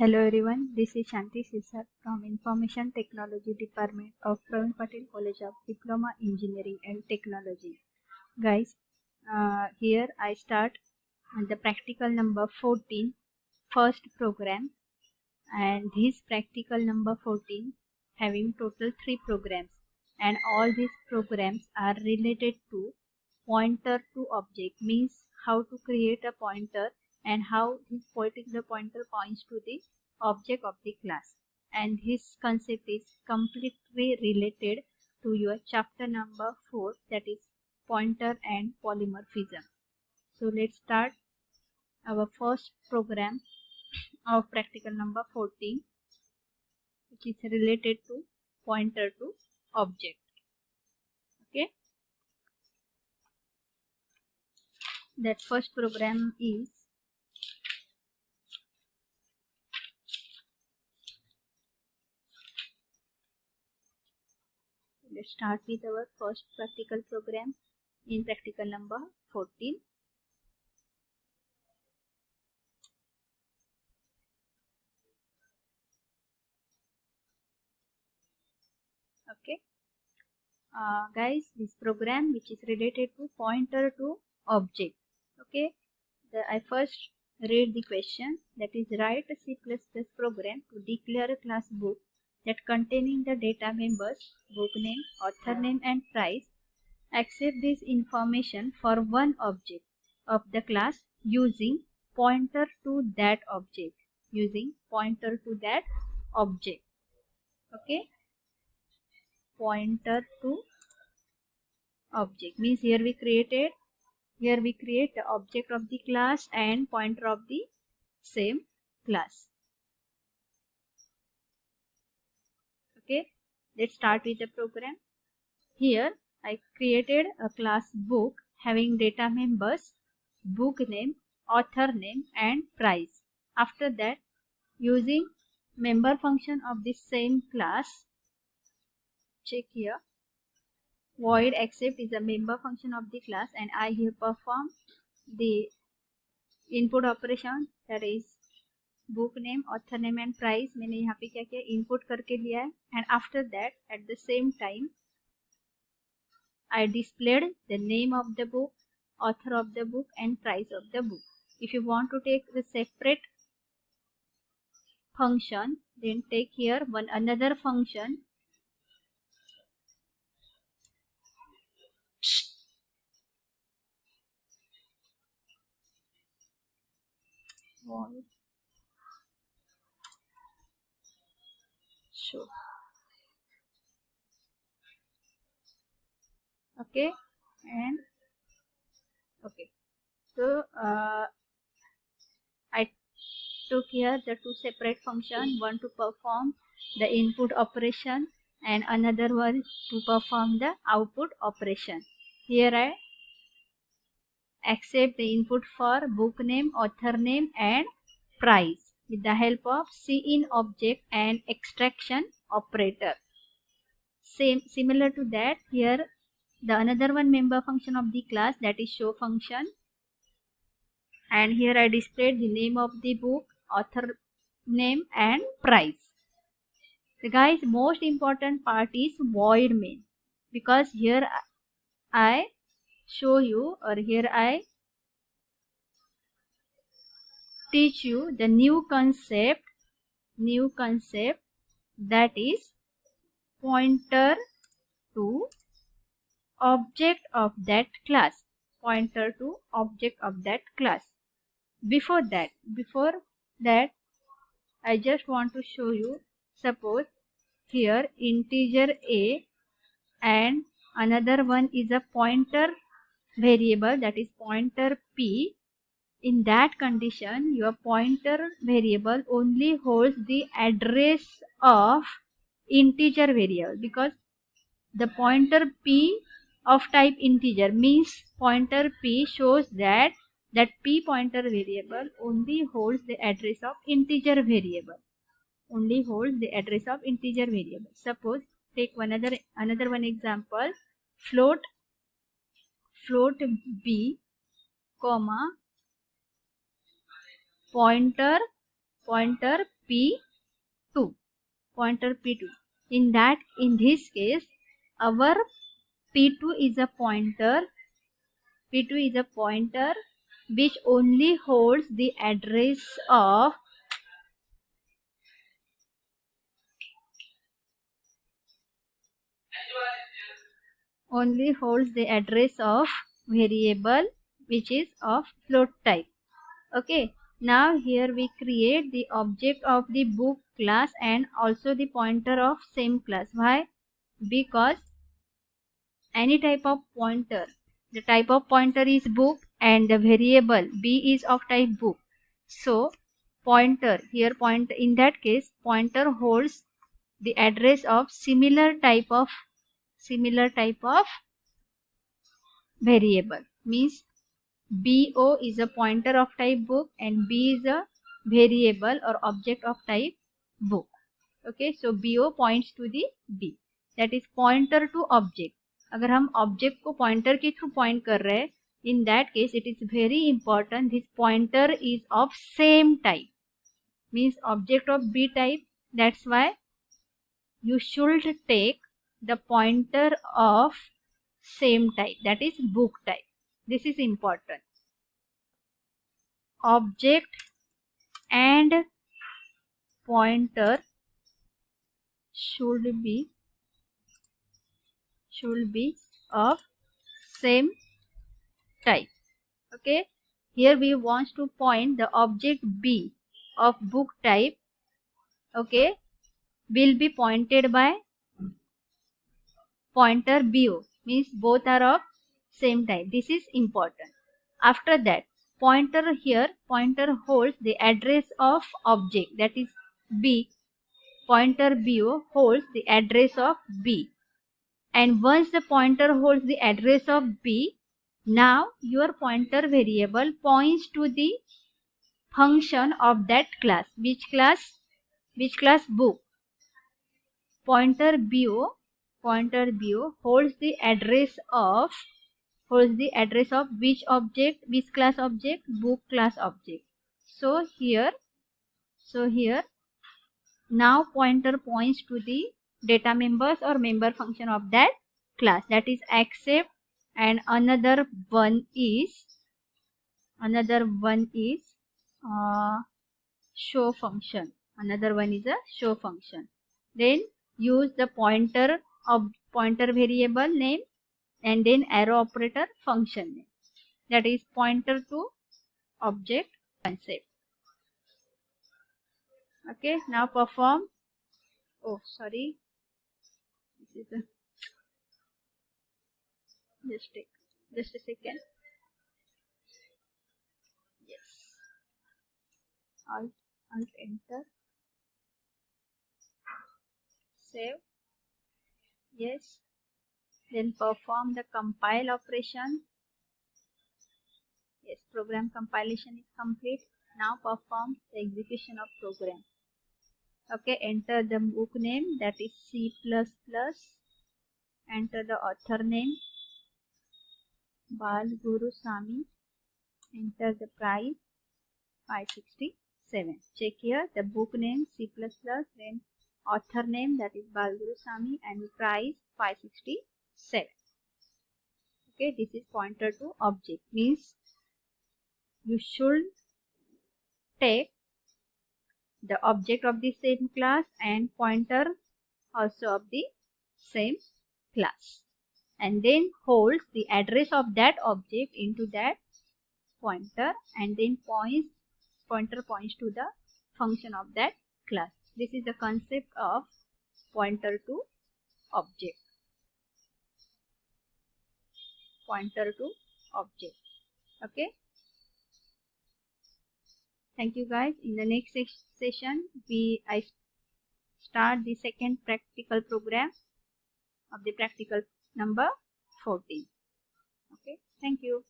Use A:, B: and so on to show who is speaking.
A: Hello everyone, this is Shanti Sisar from Information Technology Department of Praveen Patel College of Diploma Engineering and Technology. Guys, here I start the practical number 14, first program, and this practical number 14 having total 3 programs, and all these programs are related to pointer to object, means how to create a pointer and how this particular pointer points to the object of the class. And this concept is completely related to your chapter number 4, that is pointer and polymorphism. So let's start our first program of practical number 14, which is related to pointer to object. Okay, that first program is let's start with our first practical program in practical number 14. Okay, guys, this program which is related to pointer to object. Okay, I first read the question, that is write a C++ program to declare a class book that containing the data members, book name, author name and price. Accept this information for one object of the class using pointer to that object. Using pointer to that object. Okay, pointer to object means here we create the object of the class and pointer of the same class. Okay, let's start with the program. Here I created a class book having data members, book name, author name and price. After that, using member function of the same class, check here, void accept is a member function of the class, and I here perform the input operation, that is book name, author name and price. मैंने यहाँ पे क्या किया, input करके लिया है. And after that at the same time I displayed the name of the book, author of the book and price of the book. If you want to take the separate function, then take here another function show. Okay, and okay, so I took here the two separate functions, one to perform the input operation and another one to perform the output operation. Here I accept the input for book name, author name and price with the help of cin object and extraction operator. Similar to that, here the another one member function of the class, that is show function, and here I displayed the name of the book, author name and price. The guys, most important part is void main, because here I show you, or here I teach you the new concept that is pointer to object of that class. Pointer to object of that class. Before that I just want to show you, suppose here integer a and another one is a pointer variable, that is pointer p. In that condition, your pointer variable only holds the address of integer variable, because the pointer p of type integer means pointer p shows that p pointer variable only holds the address of integer variable. Suppose take another one example, float b comma pointer pointer P2, pointer P2. In this case, our P2 is a pointer which only holds the address of variable which is of float type. Okay, now here we create the object of the book class and also the pointer of same class. Why? Because any type of pointer, the type of pointer is book and the variable b is of type book. So pointer here, in that case pointer holds the address of similar type of variable, means bo is a pointer of type book and b is a variable or object of type book. Okay, so bo points to the b, that is pointer to object. अगर हम object को pointer के through point कर रहे हैं, in that case it is very important this pointer is of same type, means object of B type. That's why you should take the pointer of same type, that is book type. This is important. Object and pointer should be of same type. Okay, here we want to point the object b of book type, okay, will be pointed by pointer bo, means both are of same type. This is important. After that, pointer holds the address of object, that is b. Pointer bo holds the address of b, and once the pointer holds the address of b, now your pointer variable points to the function of that class. Which class? Book. Pointer bo holds the address of which object? Which class object? Book class object. So here now pointer points to the data members or member function of that class, that is accept, and another one is show function. Another one is a show function. Then use the pointer variable name and then arrow operator function name, that is pointer to object concept. Okay, now perform. Oh, sorry. This is just a second. Yes. Alt enter. Save. Yes. Then perform the compile operation. Yes, program compilation is complete. Now perform the execution of program. Okay, enter the book name, that is C++. Enter the author name, Bal Gurusamy. Enter the price, 567. Check here the book name C++, then author name, that is Bal Gurusamy, and price 567. Okay, this is pointer to object, means you should take the object of the same class and pointer also of the same class, and then holds the address of that object into that pointer, and then pointer points to the function of that class. This is the concept of pointer to object. Pointer to object. Okay. Thank you guys. In the next session, I start the second practical program of the practical number 14. Okay. Thank you.